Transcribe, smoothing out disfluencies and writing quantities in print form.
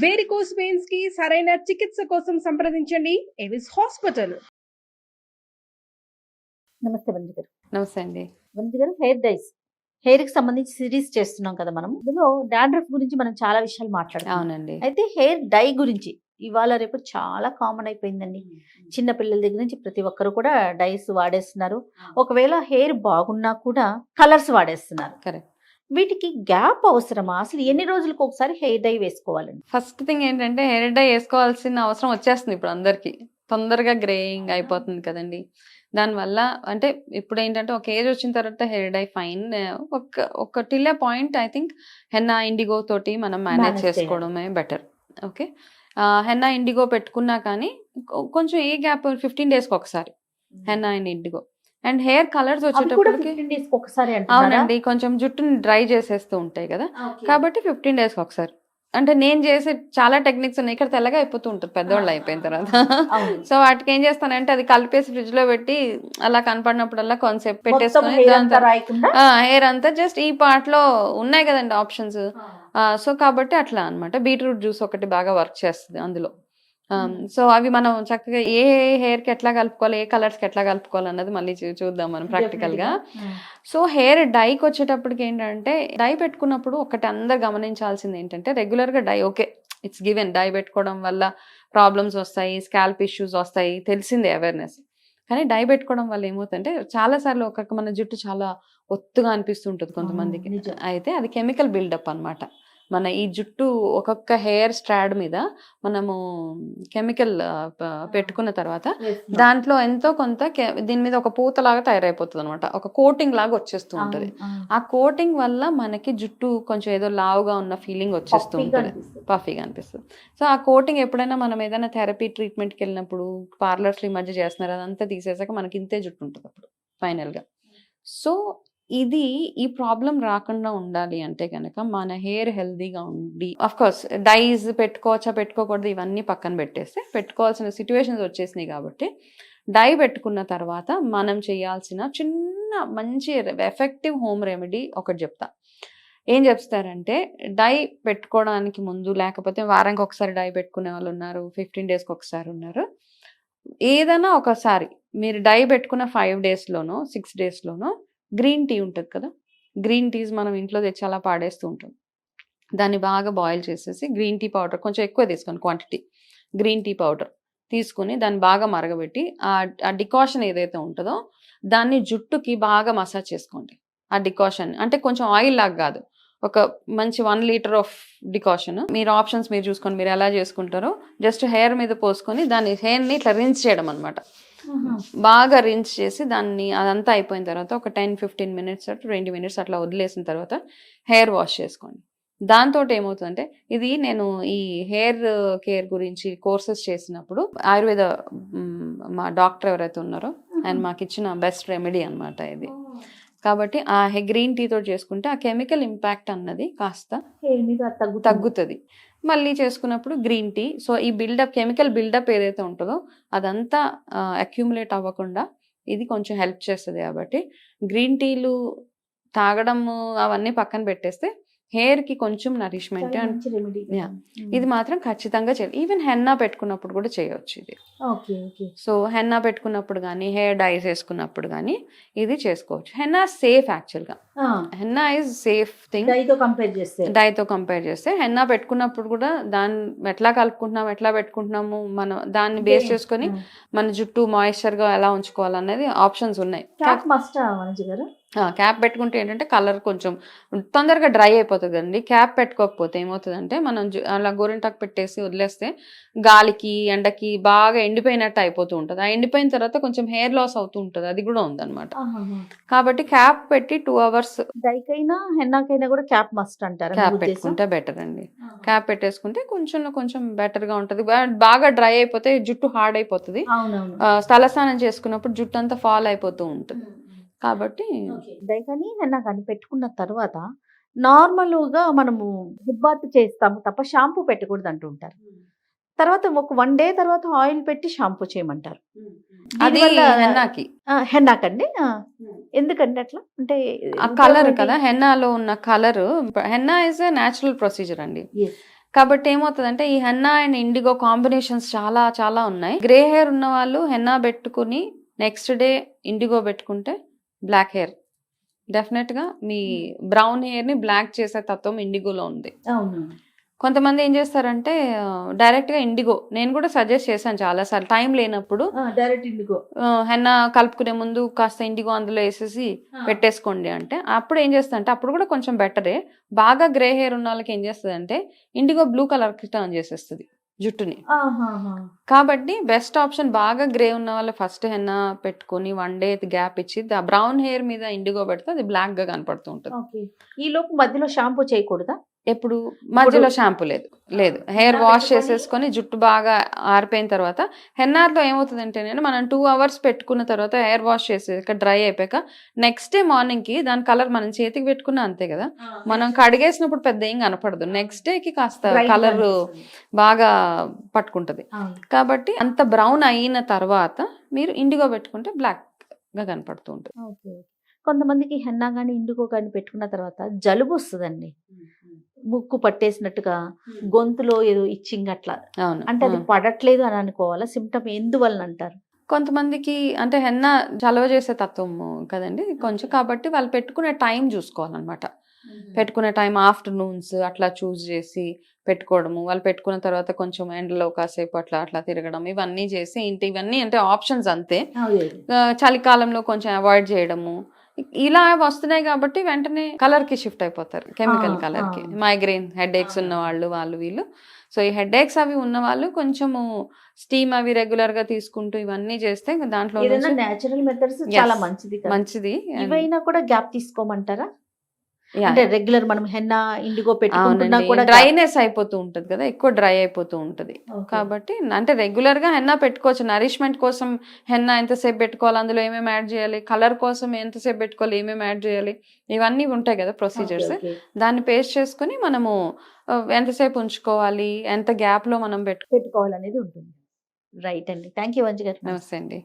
Varicose veins కి సరైన చికిత్స కోసం సంప్రదించండి ఎవిస్ హాస్పిటల్. నమస్తే వంజి గారు. నమస్తే అండి. వంజి గారు, హెయిర్ డైస్, హెయిర్ కి సంబంధించి సిరీస్ చేస్తున్నాం కదా మనం. ఇందులో డాండ్రఫ్ గురించి మనం చాలా విషయాలు మాట్లాడుతాం. అవునండి. అయితే హెయిర్ డై గురించి ఇవాళ రేపు చాలా కామన్ అయిపోయిందండి. చిన్న పిల్లల దగ్గర నుంచి ప్రతి ఒక్కరు కూడా డైస్ వాడేస్తున్నారు. ఒకవేళ హెయిర్ బాగున్నా కూడా కలర్స్ వాడేస్తున్నారు. కరెక్ట్. వీటికి గ్యాప్ అవసరమా? అసలు ఎన్ని రోజులకు ఒకసారి హెయిర్ డై వేసుకోవాలండి? ఫస్ట్ థింగ్ ఏంటంటే హెయిర్ డై వేసుకోవాల్సిన అవసరం వచ్చేస్తుంది ఇప్పుడు అందరికి. తొందరగా గ్రేయింగ్ అయిపోతుంది కదండి. దానివల్ల అంటే ఇప్పుడు ఏంటంటే ఒక ఏజ్ వచ్చిన తర్వాత హెయిర్ డై ఫైన్, ఒక till A point I think henna IndiGo తోటి మనం మేనేజ్ చేసుకోవడమే బెటర్. ఓకే, హెన్నా ఇండిగో పెట్టుకున్నా కానీ కొంచెం ఏ గ్యాప్ 15 days ఒకసారి henna and IndiGo. And hair colours వచ్చేటప్పటికి అవునండి, కొంచెం జుట్టుని డ్రై చేసేస్తూ ఉంటాయి కదా, కాబట్టి 15 days ఒకసారి. అంటే నేను చేసే చాలా టెక్నిక్స్ ఉన్నాయి. ఇక్కడ తెల్లగా అయిపోతూ ఉంటుంది పెద్దవాళ్ళు అయిపోయిన తర్వాత. సో వాటికి ఏం చేస్తానంటే అది కలిపేసి ఫ్రిడ్జ్ లో పెట్టి అలా కనపడినప్పుడల్లా కొంచెంసేపు పెట్టేసుకొని హెయిర్ అంతా జస్ట్ ఈ పార్ట్ లో ఉన్నాయి కదండి ఆప్షన్స్. సో కాబట్టి అట్లా అనమాట. బీట్రూట్ జ్యూస్ ఒకటి బాగా వర్క్ చేస్తుంది అందులో. సో అవి మనం చక్కగా ఏ హెయిర్ కి ఎట్లా కలుపుకోవాలి, ఏ కలర్స్ కి ఎట్లా కలుపుకోవాలి అన్నది మళ్ళీ చూద్దాం మనం ప్రాక్టికల్ గా. సో హెయిర్ డైకి వచ్చేటప్పటికి ఏంటంటే, డై పెట్టుకున్నప్పుడు ఒకటి అందరు గమనించాల్సింది ఏంటంటే, రెగ్యులర్ గా dye okay it's given, dye పెట్టుకోవడం వల్ల ప్రాబ్లమ్స్ వస్తాయి, స్కాల్ప్ ఇష్యూస్ వస్తాయి, తెలిసిందే అవేర్నెస్. కానీ డై పెట్టుకోవడం వల్ల ఏమవుతుందంటే చాలా సార్లు మన జుట్టు చాలా ఒత్తుగా అనిపిస్తుంటుంది కొంతమందికి. అయితే అది కెమికల్ బిల్డప్ అన్నమాట. మన ఈ జుట్టు ఒక్కొక్క హెయిర్ స్ట్రాడ్ మీద మనము కెమికల్ పెట్టుకున్న తర్వాత దాంట్లో ఎంతో కొంత దీని మీద ఒక పూతలాగా తయారైపోతుంది అనమాట, ఒక కోటింగ్ లాగా వచ్చేస్తూ ఉంటుంది. ఆ కోటింగ్ వల్ల మనకి జుట్టు కొంచెం ఏదో లావుగా ఉన్న ఫీలింగ్ వచ్చేస్తూ ఉంటుంది, పఫీగా అనిపిస్తుంది. సో ఆ కోటింగ్ ఎప్పుడైనా మనం ఏదైనా థెరపీ ట్రీట్మెంట్కి వెళ్ళినప్పుడు, పార్లర్స్లో ఈ మధ్య చేస్తున్నారు, అదంతా తీసేసాక మనకి ఇంతే జుట్టు ఉంటుంది అప్పుడు ఫైనల్గా. సో ఇది ఈ ప్రాబ్లం రాకుండా ఉండాలి అంటే కనుక మన హెయిర్ హెల్దీగా ఉండి, అఫ్ కోర్స్ డైస్ పెట్టుకోవచ్చా పెట్టుకోకూడదు ఇవన్నీ పక్కన పెట్టేస్తే, పెట్టుకోవాల్సిన సిచ్యువేషన్స్ వచ్చేసినాయి కాబట్టి డై పెట్టుకున్న తర్వాత మనం చేయాల్సిన చిన్న మంచి ఎఫెక్టివ్ హోమ్ రెమెడీ ఒకటి చెప్తా. ఏం చెప్తారంటే, డై పెట్టుకోవడానికి ముందు, లేకపోతే వారానికి ఒకసారి డై పెట్టుకునే వాళ్ళు ఉన్నారు, 15 daysకి ఒకసారి ఉన్నారు. ఏదైనా ఒకసారి మీరు డై పెట్టుకున్న 5 daysలోనో 6 daysలోనో గ్రీన్ టీ ఉంటుంది కదా, గ్రీన్ టీస్ మనం ఇంట్లో తెచ్చి అలా పాడేస్తూ ఉంటాం. దాన్ని బాగా బాయిల్ చేసేసి గ్రీన్ టీ పౌడర్ కొంచెం ఎక్కువ తీసుకోండి క్వాంటిటీ, గ్రీన్ టీ పౌడర్ తీసుకుని దాన్ని బాగా మరగబెట్టి ఆ డికాషన్ ఏదైతే ఉంటుందో దాన్ని జుట్టుకి బాగా మసాజ్ చేసుకోండి. ఆ డికాషన్ అంటే కొంచెం ఆయిల్ లాగా కాదు, ఒక మంచి 1 liter ఆఫ్ డికాషన్. మీరు ఆప్షన్స్ మీరు చూసుకొని మీరు ఎలా చేసుకుంటారో, జస్ట్ హెయిర్ మీద పోసుకొని దాన్ని హెయిర్ని ఇట్లా రిన్స్ చేయడం అనమాట. బాగా రిన్స్ చేసి దాన్ని అదంతా అయిపోయిన తర్వాత ఒక 10-15 minutes 20 minutes అట్లా వదిలేసిన తర్వాత హెయిర్ వాష్ చేసుకోండి. దాంతో ఏమవుతుందంటే, ఇది నేను ఈ హెయిర్ కేర్ గురించి కోర్సెస్ చేసినప్పుడు ఆయుర్వేద మా డాక్టర్ ఎవరైతే ఉన్నారో ఆయన మాకు ఇచ్చిన బెస్ట్ రెమెడీ అనమాట ఇది. కాబట్టి ఆ గ్రీన్ టీ తోటి చేసుకుంటే ఆ కెమికల్ ఇంపాక్ట్ అన్నది కాస్త తగ్గుతుంది. మళ్ళీ చేసుకున్నప్పుడు గ్రీన్ టీ, సో ఈ బిల్డప్, కెమికల్ బిల్డప్ ఏదైతే ఉంటుందో అదంతా అక్యూములేట్ అవ్వకుండా ఇది కొంచెం హెల్ప్ చేస్తుంది. కాబట్టి గ్రీన్ టీలు తాగడము అవన్నీ పక్కన పెట్టేస్తే హెయిర్ కి కొంచెం నరిష్మెంట్, ఇది మాత్రం ఖచ్చితంగా చేయాలి. ఈవెన్ హెన్నా పెట్టుకున్నప్పుడు కూడా చేయవచ్చు ఇది. సో హెన్నా పెట్టుకున్నప్పుడు కానీ, హెయిర్ డైస్ వేసుకున్నప్పుడు కానీ ఇది చేసుకోవచ్చు. హెన్నా సేఫ్, యాక్చువల్గా హెన్నా ఈజ్ సేఫ్ థింగ్. డైతో కంపేర్ చేస్తే హెన్నా పెట్టుకున్నప్పుడు కూడా దాన్ని ఎట్లా కలుపుకుంటున్నాము, ఎట్లా పెట్టుకుంటున్నాము, మనం దాన్ని బేస్ చేసుకొని మన జుట్టు మాయిశ్చర్గా ఎలా ఉంచుకోవాలనేది ఆప్షన్స్ ఉన్నాయి. క్యాప్ పెట్టుకుంటే ఏంటంటే కలర్ కొంచెం తొందరగా డ్రై అయిపోతుంది అండి. క్యాప్ పెట్టుకోకపోతే ఏమవుతుందంటే, మనం అలా గోరింటాకు పెట్టేసి వదిలేస్తే గాలికి ఎండకి బాగా ఎండిపోయినట్టు అయిపోతూ ఉంటుంది. ఆ ఎండిపోయిన తర్వాత కొంచెం హెయిర్ లాస్ అవుతూ ఉంటుంది, అది కూడా ఉందన్నమాట. కాబట్టి క్యాప్ పెట్టి 2 hours డైకైనా హెన్నాకైనా కూడా క్యాప్ మస్ట్ అంటారు. క్యాప్ పెట్టుకుంటే బెటర్ అండి. క్యాప్ పెట్టేసుకుంటే కొంచెం బెటర్ గా ఉంటుంది. బాగా డ్రై అయిపోతే జుట్టు హార్డ్ అయిపోతుంది. తలస్నానం చేసుకున్నప్పుడు జుట్టు అంతా ఫాల్ అయిపోతూ ఉంటుంది. కాబట్టి డై కానీ హెన్నా కానీ పెట్టుకున్న తర్వాత నార్మల్గా మనము హెడ్ బాత్ చేస్తాము తప్ప షాంపూ పెట్టకూడదు అంటుంటారు. తర్వాత ఒక 1 day తర్వాత ఆయిల్ పెట్టి షాంపూ చేయమంటారు. అది హెన్నాకండి ఎందుకంటే అట్లా అంటే ఆ కలర్ కదా, హెన్నాలో ఉన్న colour. Henna is a natural procedure అండి. కాబట్టి ఏమవుతుందంటే ఈ హెన్నా అండ్ ఇండిగో కాంబినేషన్స్ చాలా చాలా ఉన్నాయి. గ్రే హెయిర్ ఉన్న వాళ్ళు హెన్నా పెట్టుకుని నెక్స్ట్ డే ఇండిగో పెట్టుకుంటే బ్లాక్ హెయిర్ డెఫినెట్ గా మీ బ్రౌన్ హెయిర్ ని బ్లాక్ చేసే తత్వం ఇండిగోలో ఉంది. అవును. కొంతమంది ఏం చేస్తారంటే డైరెక్ట్ గా ఇండిగో, నేను కూడా సజెస్ట్ చేశాను చాలా సార్లు టైం లేనప్పుడు డైరెక్ట్ ఇండిగో హెన్నా కలుపుకునే ముందు కాస్త ఇండిగో అందులో వేసేసి పెట్టేసుకోండి అంటే, అప్పుడు ఏం చేస్తుందంటే అప్పుడు కూడా కొంచెం బెటరే. బాగా గ్రే హెయిర్ ఉన్న వాళ్ళకి ఏం చేస్తుంది అంటే ఇండిగో బ్లూ కలర్ కి టర్న్ చేసేస్తుంది జుట్టుని. కాబట్టి బెస్ట్ ఆప్షన్ బాగా గ్రే ఉన్న వాళ్ళు ఫస్ట్ హెన్నా పెట్టుకుని 1 డే గ్యాప్ ఇచ్చి బ్రౌన్ హెయిర్ మీద ఇండిగో పెడితే అది బ్లాక్ గా కనపడుతూ ఉంటుంది. ఈ లోపు మధ్యలో షాంపూ చేయకూడదా? ఎప్పుడు మధ్యలో షాంపూ లేదు, హెయిర్ వాష్ చేసేసుకొని జుట్టు బాగా ఆరిపోయిన తర్వాత హెన్నార్లో ఏమవుతుందంటే మనం 2 hours పెట్టుకున్న తర్వాత హెయిర్ వాష్ చేసాక డ్రై అయిపోయాక నెక్స్ట్ డే మార్నింగ్ కి దాని కలర్ మనం చేతికి పెట్టుకున్నా అంతే కదా, మనం కడిగేసినప్పుడు పెద్ద ఏం కనపడదు, నెక్స్ట్ డే కి కాస్త కలర్ బాగా పట్టుకుంటది. కాబట్టి అంత బ్రౌన్ అయిన తర్వాత మీరు ఇండిగో పెట్టుకుంటే బ్లాక్ గా కనపడుతూ ఉంటుంది. కొంతమందికి హెన్నా కానీ ఇండిగో కానీ పెట్టుకున్న తర్వాత జలుబు వస్తుందండి, ముక్కు పట్టేసినట్టుగా, గొంతులో ఏదో ఇచ్చింగ్ అట్లా. అవును, అంటే అది పడట్లేదు అని అనుకోవాలా? సిమ్టమ్ ఎందువల్ల అంటారు? కొంతమందికి అంటే హెన్నా చలవ చేసే తత్వం కదండి కొంచెం, కాబట్టి వాళ్ళు పెట్టుకునే టైం చూసుకోవాలన్నమాట. పెట్టుకునే టైం ఆఫ్టర్నూన్స్ అట్లా చూస్ చేసి పెట్టుకోవడము, వాళ్ళు పెట్టుకున్న తర్వాత కొంచెం ఎండలో కాసేపు అట్లా తిరగడం, ఇవన్నీ చేసి ఇవన్నీ అంటే ఆప్షన్స్ అంతే. చలికాలంలో కొంచెం అవాయిడ్ చేయడము, ఇలా వస్తున్నాయి కాబట్టి వెంటనే కలర్ కి షిఫ్ట్ అయిపోతారు, కెమికల్ కలర్ కి. మైగ్రేన్ హెడ్ ఏక్స్ ఉన్న వాళ్ళు వీళ్ళు. సో ఈ హెడ్ ఏక్స్ అవి ఉన్న వాళ్ళు కొంచెము స్టీమ్ అవి రెగ్యులర్ గా తీసుకుంటూ ఇవన్నీ చేస్తే దాంట్లో నేచురల్ మెథడ్స్ చాలా మంచిది. ఇవైనా కూడా గ్యాప్ తీసుకోమంటారా? అంటే రెగ్యులర్ మనం హెన్నా ఇండిగో పెట్టుకుంటున్నా కూడా డ్రైనెస్ అయిపోతూ ఉంటది కదా, ఎక్కువ డ్రై అయిపోతూ ఉంటది. కాబట్టి అంటే రెగ్యులర్ గా హెన్నా పెట్టుకోవచ్చు. నరిష్మెంట్ కోసం హెన్నా ఎంతసేపు పెట్టుకోవాలి, అందులో ఏమేమి యాడ్ చేయాలి, కలర్ కోసం ఎంతసేపు పెట్టుకోవాలి, ఏమేమి యాడ్ చేయాలి, ఇవన్నీ ఉంటాయి కదా ప్రొసీజర్స్. దాన్ని పేస్ట్ చేసుకుని మనము ఎంతసేపు ఉంచుకోవాలి, ఎంత గ్యాప్ లో మనం పెట్టుకోవాలి అనేది ఉంటుంది. రైట్ అండి, థ్యాంక్ యూ వంజి గారు. నమస్తే అండి.